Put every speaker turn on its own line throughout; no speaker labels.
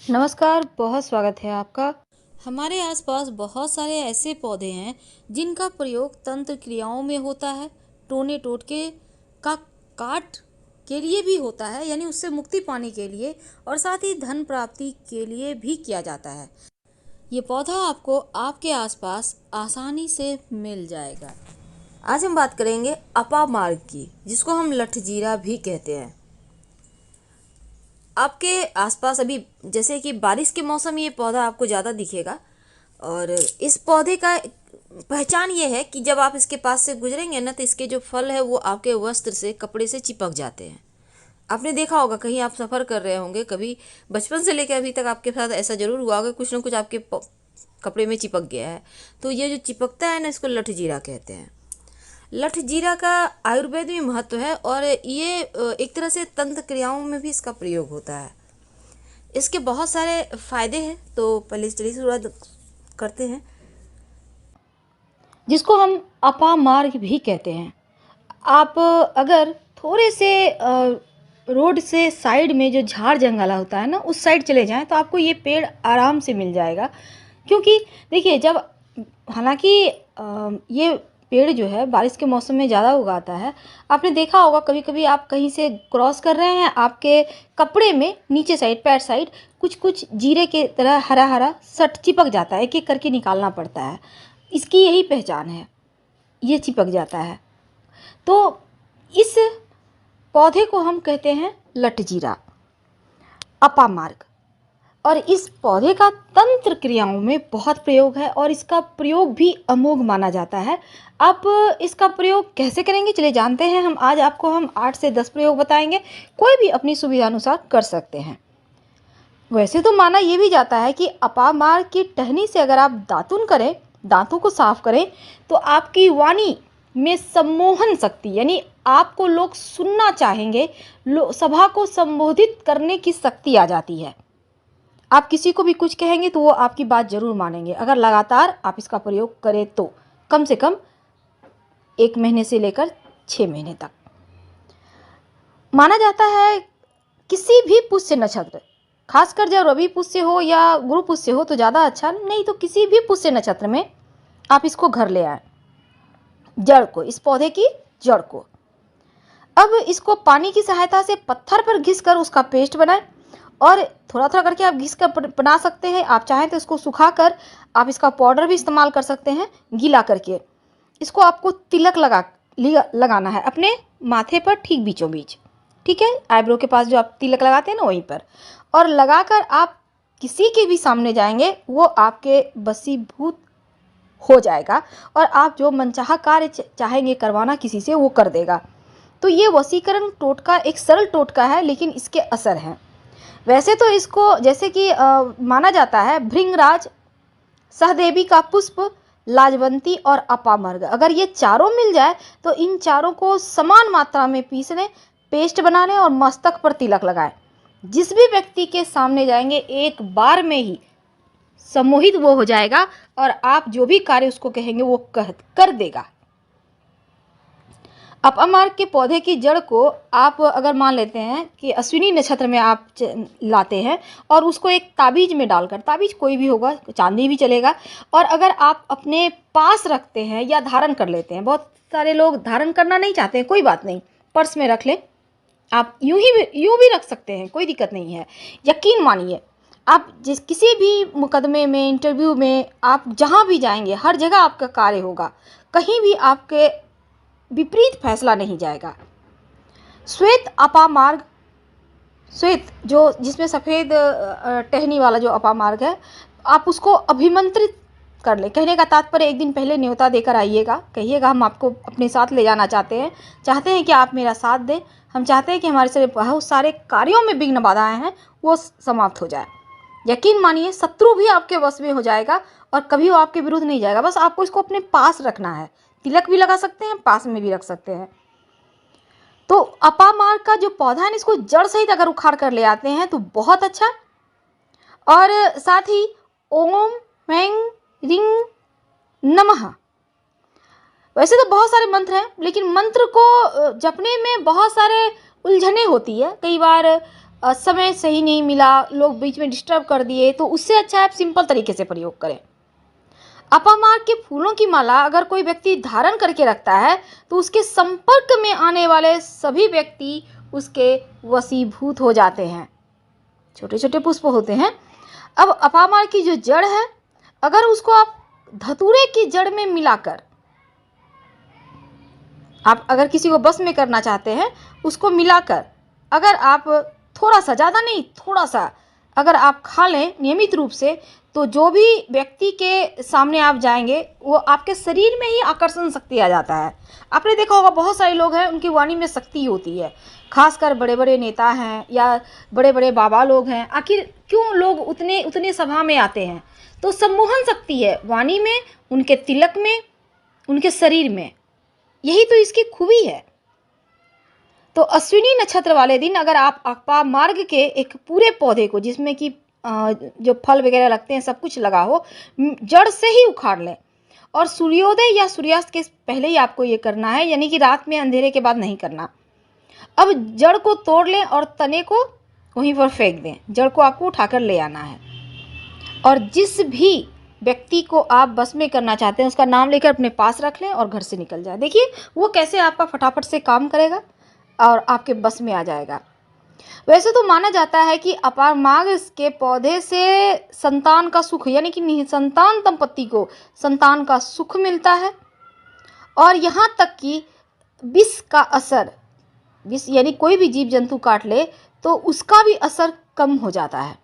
नमस्कार, बहुत स्वागत है आपका।
हमारे आसपास बहुत सारे ऐसे पौधे हैं जिनका प्रयोग तंत्र क्रियाओं में होता है। टोने टोटके का काट के लिए भी होता है, यानी उससे मुक्ति पाने के लिए, और साथ ही धन प्राप्ति के लिए भी किया जाता है। ये पौधा आपको आपके आसपास आसानी से मिल जाएगा। आज हम बात करेंगे अपामार्ग की, जिसको हम लठजीरा भी कहते हैं। आपके आसपास अभी जैसे कि बारिश के मौसम में ये पौधा आपको ज़्यादा दिखेगा। और इस पौधे का पहचान ये है कि जब आप इसके पास से गुजरेंगे ना, तो इसके जो फल है वो आपके वस्त्र से, कपड़े से चिपक जाते हैं। आपने देखा होगा, कहीं आप सफ़र कर रहे होंगे, कभी बचपन से लेकर अभी तक आपके साथ ऐसा ज़रूर हुआ होगा, कुछ ना कुछ आपके कपड़े में चिपक गया है। तो ये जो चिपकता है ना, इसको लठजीरा कहते हैं। लठजीरा का आयुर्वेद में महत्व है, और ये एक तरह से तंत्र क्रियाओं में भी इसका प्रयोग होता है। इसके बहुत सारे फायदे हैं, तो पहले चलिए शुरुआत करते हैं।
जिसको हम अपामार्ग भी कहते हैं। आप अगर थोड़े से रोड से साइड में जो झाड़ जंगल होता है ना, उस साइड चले जाएं तो आपको ये पेड़ आराम से मिल जाएगा। क्योंकि देखिए, जब हालांकि ये पेड़ जो है बारिश के मौसम में ज़्यादा उगाता है। आपने देखा होगा, कभी कभी आप कहीं से क्रॉस कर रहे हैं, आपके कपड़े में नीचे साइड, पैर साइड कुछ कुछ जीरे के तरह हरा हरा सट चिपक जाता है, एक एक करके निकालना पड़ता है। इसकी यही पहचान है, ये चिपक जाता है। तो इस पौधे को हम कहते हैं लठजीरा, अपामार्ग। और इस पौधे का तंत्र क्रियाओं में बहुत प्रयोग है, और इसका प्रयोग भी अमोघ माना जाता है। आप इसका प्रयोग कैसे करेंगे, चलिए जानते हैं। हम 8 से 10 प्रयोग बताएंगे, कोई भी अपनी सुविधा अनुसार कर सकते हैं। वैसे तो माना यह भी जाता है कि अपामार्ग की टहनी से अगर आप दातुन करें, दांतों को साफ करें, तो आपकी वाणी में सम्मोहन शक्ति, यानी आपको लोग सुनना चाहेंगे, सभा को संबोधित करने की शक्ति आ जाती है। आप किसी को भी कुछ कहेंगे तो वो आपकी बात जरूर मानेंगे, अगर लगातार आप इसका प्रयोग करें तो। कम से कम 1 महीने से लेकर 6 महीने तक माना जाता है। किसी भी पुष्य नक्षत्र, खासकर जब रवि पुष्य हो या गुरु पुष्य हो तो ज़्यादा अच्छा, नहीं तो किसी भी पुष्य नक्षत्र में आप इसको घर ले आए, जड़ को, इस पौधे की जड़ को। अब इसको पानी की सहायता से पत्थर पर घिसकर उसका पेस्ट बनाएं, और थोड़ा थोड़ा करके आप घिस कर बना सकते हैं। आप चाहें तो इसको सुखाकर आप इसका पाउडर भी इस्तेमाल कर सकते हैं, गीला करके। इसको आपको तिलक लगाना है अपने माथे पर, ठीक बीचों बीच, ठीक है, आईब्रो के पास जो आप तिलक लगाते हैं ना, वहीं पर। और लगाकर आप किसी के भी सामने जाएंगे, वो आपके वशीभूत हो जाएगा, और आप जो मनचाहा कार्य चाहेंगे करवाना किसी से, वो कर देगा। तो ये वशीकरण टोटका एक सरल टोटका है, लेकिन इसके असर हैं। वैसे तो इसको जैसे कि माना जाता है, भृंगराज, सहदेवी का पुष्प, लाजवंती और अपामर्ग, अगर ये चारों मिल जाए तो इन चारों को समान मात्रा में पीस लें, पेस्ट बना लें और मस्तक पर तिलक लगाएं। जिस भी व्यक्ति के सामने जाएंगे, एक बार में ही सम्मोहित वो हो जाएगा, और आप जो भी कार्य उसको कहेंगे वो कर देगा। अपामार्ग के पौधे की जड़ को आप अगर मान लेते हैं कि अश्विनी नक्षत्र में आप लाते हैं, और उसको एक ताबीज में डालकर, ताबीज कोई भी होगा, चांदी भी चलेगा, और अगर आप अपने पास रखते हैं या धारण कर लेते हैं, बहुत सारे लोग धारण करना नहीं चाहते हैं, कोई बात नहीं, पर्स में रख लें। आप यूं भी रख सकते हैं, कोई दिक्कत नहीं है। यकीन मानिए, आप किसी भी मुकदमे में, इंटरव्यू में, आप जहाँ भी जाएंगे, हर जगह आपका कार्य होगा, कहीं भी आपके विपरीत फैसला नहीं जाएगा। श्वेत अपामार्ग, श्वेत जो जिसमें सफ़ेद टहनी वाला जो अपामार्ग है, आप उसको अभिमंत्रित कर ले। कहने का तात्पर्य, एक दिन पहले न्योता देकर आइएगा, कहिएगा हम आपको अपने साथ ले जाना चाहते हैं कि आप मेरा साथ दें। हम चाहते हैं कि हमारे से बहुत सारे कार्यों में विघ्न बाधाएं हैं, वो समाप्त हो जाए। यकीन मानिए, शत्रु भी आपके वश में हो जाएगा, और कभी वो आपके विरुद्ध नहीं जाएगा। बस आपको इसको अपने पास रखना है, तिलक भी लगा सकते हैं, पास में भी रख सकते हैं। तो अपामार्ग का जो पौधा है, इसको जड़ सहित अगर उखाड़ कर ले आते हैं तो बहुत अच्छा। और साथ ही ओम मैंग रिंग नमः, वैसे तो बहुत सारे मंत्र हैं, लेकिन मंत्र को जपने में बहुत सारे उलझने होती है। कई बार समय सही नहीं मिला, लोग बीच में डिस्टर्ब कर दिए, तो उससे अच्छा है आप सिंपल तरीके से प्रयोग करें। अपामार्ग के फूलों की माला अगर कोई व्यक्ति धारण करके रखता है तो उसके संपर्क में आने वाले सभी व्यक्ति उसके वशीभूत हो जाते हैं। छोटे छोटे पुष्प होते हैं। अब अपामार्ग की जो जड़ है, अगर उसको आप धतूरे की जड़ में मिलाकर, आप अगर किसी को बस में करना चाहते हैं, उसको मिलाकर अगर आप थोड़ा सा, ज़्यादा नहीं, थोड़ा सा अगर आप खा लें नियमित रूप से, तो जो भी व्यक्ति के सामने आप जाएंगे वो आपके शरीर में ही आकर्षण शक्ति आ जाता है। आपने देखा होगा बहुत सारे लोग हैं उनकी वाणी में शक्ति होती है, खासकर बड़े बड़े नेता हैं या बड़े बड़े बाबा लोग हैं। आखिर क्यों लोग उतने सभा में आते हैं? तो सम्मोहन शक्ति है वाणी में, उनके तिलक में, उनके शरीर में। यही तो इसकी खूबी है। तो अश्विनी नक्षत्र वाले दिन अगर आप अपामार्ग के एक पूरे पौधे को, जिसमें कि जो फल वगैरह लगते हैं सब कुछ लगा हो, जड़ से ही उखाड़ लें। और सूर्योदय या सूर्यास्त के पहले ही आपको ये करना है, यानी कि रात में अंधेरे के बाद नहीं करना। अब जड़ को तोड़ लें और तने को वहीं पर फेंक दें। जड़ को आपको उठाकर ले आना है और जिस भी व्यक्ति को आप बस में करना चाहते हैं उसका नाम लेकर अपने पास रख लें और घर से निकल जाए। देखिए वो कैसे आपका फटाफट से काम करेगा और आपके बस में आ जाएगा। वैसे तो माना जाता है कि अपामार्ग के पौधे से संतान का सुख, यानी कि निसंतान दंपत्ति को संतान का सुख मिलता है। और यहाँ तक कि विष का असर, विष यानी कोई भी जीव जंतु काट ले तो उसका भी असर कम हो जाता है।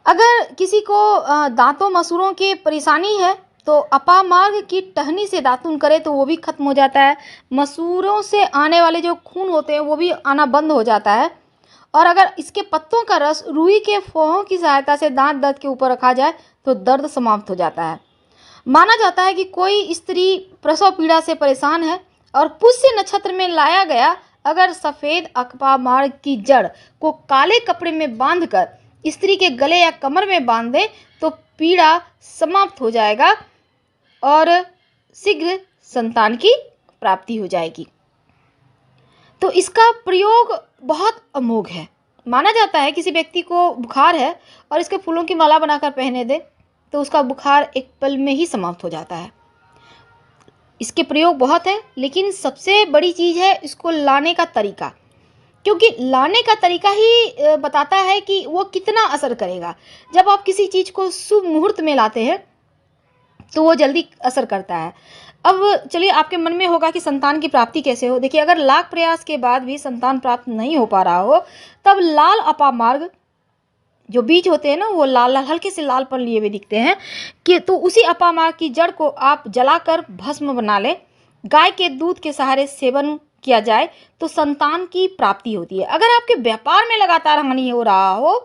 अगर किसी को दांतों मसूड़ों की परेशानी है तो अपामार्ग की टहनी से दातुन करे तो वो भी खत्म हो जाता है। मसूड़ों से आने वाले जो खून होते हैं वो भी आना बंद हो जाता है। और अगर इसके पत्तों का रस रुई के फोहों की सहायता से दांत दर्द के ऊपर रखा जाए तो दर्द समाप्त हो जाता है। माना जाता है कि कोई स्त्री प्रसव पीड़ा से परेशान है और पुष्य नक्षत्र में लाया गया अगर सफ़ेद अपामार्ग की जड़ को काले कपड़े में बांधकर स्त्री के गले या कमर में बांध दें तो पीड़ा समाप्त हो जाएगा और शीघ्र संतान की प्राप्ति हो जाएगी। तो इसका प्रयोग बहुत अमोघ है। माना जाता है किसी व्यक्ति को बुखार है और इसके फूलों की माला बनाकर पहने दे तो उसका बुखार एक पल में ही समाप्त हो जाता है। इसके प्रयोग बहुत है, लेकिन सबसे बड़ी चीज़ है इसको लाने का तरीका, क्योंकि लाने का तरीका ही बताता है कि वो कितना असर करेगा। जब आप किसी चीज़ को शुभ मुहूर्त में लाते हैं तो वो जल्दी असर करता है। अब चलिए, आपके मन में होगा कि संतान की प्राप्ति कैसे हो। देखिए, अगर लाख प्रयास के बाद भी संतान प्राप्त नहीं हो पा रहा हो तब लाल अपामार्ग जो बीज होते हैं ना, वो लाल लाल हल्के से लालपन लिए हुए दिखते हैं कि तो उसी अपामार्ग की जड़ को आप जलाकर भस्म बना लें। गाय के दूध के सहारे सेवन किया जाए तो संतान की प्राप्ति होती है। अगर आपके व्यापार में लगातार हानि हो रहा हो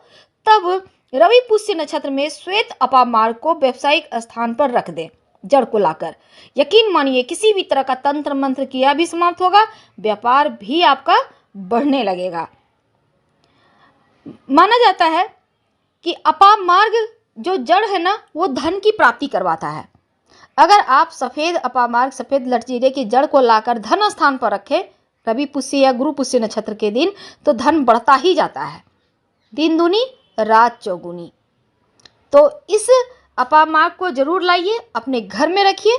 तब रवि पुष्य नक्षत्र में श्वेत अपामार्ग को व्यावसायिक स्थान पर रख दें जड़ को लाकर। यकीन मानिए किसी भी तरह का तंत्र मंत्र किया भी समाप्त होगा, व्यापार भी आपका बढ़ने लगेगा। माना जाता है कि अपामार्ग जो जड़ है ना, वो धन की प्राप्ति करवाता है। अगर आप सफ़ेद अपामार्ग, सफ़ेद लटजीरे की जड़ को लाकर धन स्थान पर रखें रवि पुष्य या गुरु पुष्य नक्षत्र के दिन, तो धन बढ़ता ही जाता है, दिन दूनी रात चौगुनी। तो इस अपामार्ग को जरूर लाइए, अपने घर में रखिए।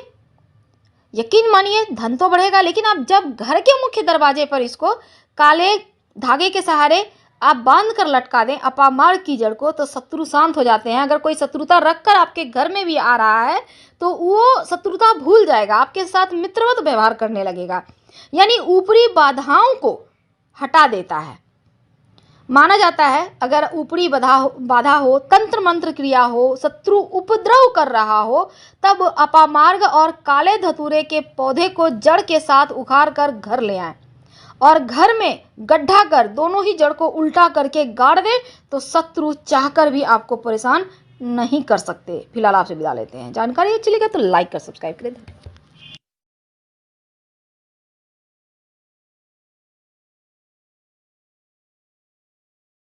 यकीन मानिए धन तो बढ़ेगा, लेकिन आप जब घर के मुख्य दरवाजे पर इसको काले धागे के सहारे आप बांध कर लटका दें अपामार्ग की जड़ को, तो शत्रु शांत हो जाते हैं। अगर कोई शत्रुता रखकर आपके घर में भी आ रहा है तो वो शत्रुता भूल जाएगा, आपके साथ मित्रवत व्यवहार करने लगेगा, यानी ऊपरी बाधाओं को हटा देता है। माना जाता है अगर ऊपरी बाधा हो, तंत्र मंत्र क्रिया हो, शत्रु उपद्रव कर रहा हो, तब अपामार्ग और काले धतूरे के पौधे को जड़ के साथ उखाड़ कर घर ले आएं और घर में गड्ढा कर दोनों ही जड़ को उल्टा करके गाड़ दें तो शत्रु चाहकर भी आपको परेशान नहीं कर सकते। फिलहाल आपसे विदा लेते हैं। जानकारी अच्छी लगे तो लाइक कर सब्सक्राइब करें।